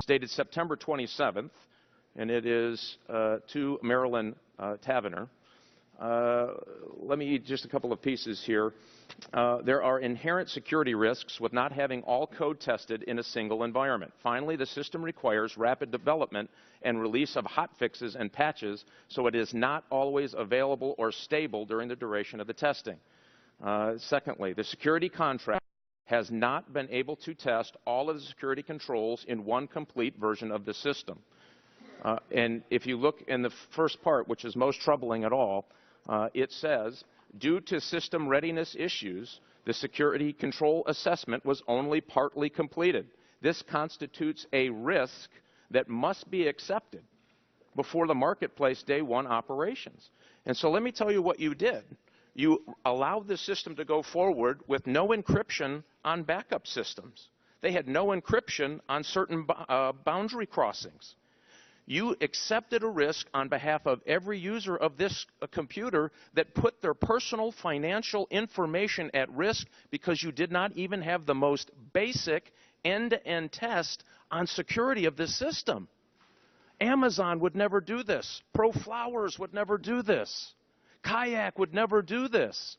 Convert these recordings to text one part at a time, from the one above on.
dated September 27th, and it is to Marilyn Tavener. Let me eat just a couple of pieces here. There are inherent security risks with not having all code tested in a single environment. Finally, the system requires rapid development and release of hotfixes and patches, so it is not always available or stable during the duration of the testing. Secondly, the security contract has not been able to test all of the security controls in one complete version of the system. And if you look in the first part, which is most troubling at all, it says, due to system readiness issues, the security control assessment was only partly completed. This constitutes a risk that must be accepted before the marketplace day one operations. And so let me tell you what you did. You allowed the system to go forward with no encryption on backup systems. They had no encryption on certain boundary crossings. You accepted a risk on behalf of every user of this computer that put their personal financial information at risk because you did not even have the most basic end-to-end test on security of this system. Amazon would never do this. ProFlowers would never do this. Kayak would never do this.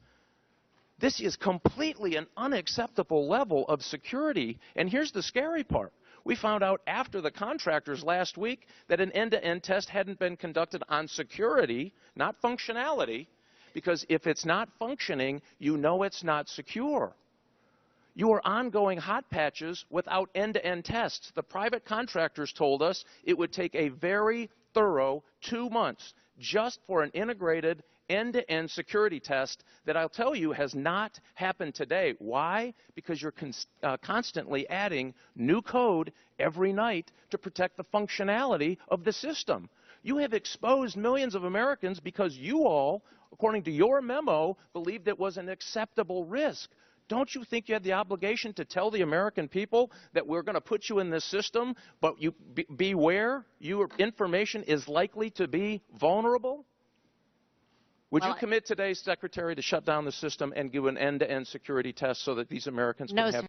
This is completely an unacceptable level of security. And here's the scary part. We found out after the contractors last week that an end-to-end test hadn't been conducted on security, not functionality, because if it's not functioning, you know it's not secure. You are ongoing hot patches without end-to-end tests. The private contractors told us it would take a very thorough 2 months just for an integrated end-to-end security test that I'll tell you has not happened today. Why? Because you're constantly adding new code every night to protect the functionality of the system. You have exposed millions of Americans because you all, according to your memo, believed it was an acceptable risk. Don't you think you have the obligation to tell the American people that we're going to put you in this system, but you beware, your information is likely to be vulnerable? Would you commit today, Secretary, to shut down the system and do an end-to-end security test so that these Americans can have information?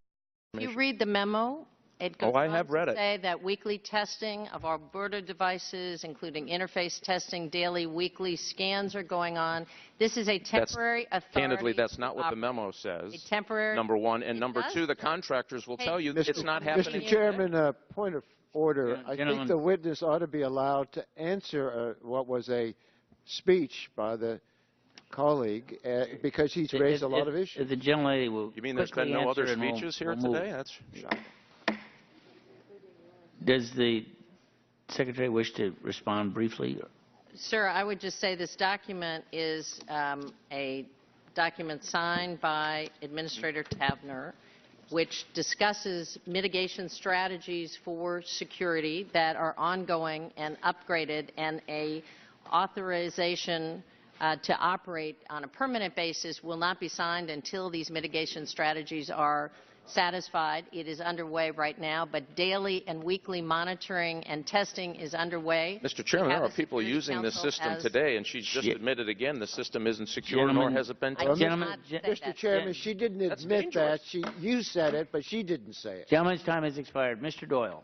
If you read the memo, it goes I have read to it. say that weekly testing of our border devices, including interface testing, daily, weekly scans are going on. This is a temporary authority. Candidly, that's not what the memo says. A temporary. Number one. And number two, the contractors will tell you that it's not happening. Mr. Chairman, point of order. I think the witness ought to be allowed to answer what was a speech by the colleague because he's raised a lot of issues. The gentlelady will. You mean there's been no other speeches here today? That's shocking. Does the Secretary wish to respond briefly? Sir, I would just say this document is a document signed by Administrator Tavener, which discusses mitigation strategies for security that are ongoing and upgraded, and a authorization to operate on a permanent basis will not be signed until these mitigation strategies are satisfied. It is underway right now, but daily and weekly monitoring and testing is underway. Mr. Chairman, there are people using this system today, and she's just admitted again the system isn't secure, nor has it been tested. Mr. Chairman, she didn't admit that. You said it, but she didn't say it. Gentleman's time has expired. Mr. Doyle.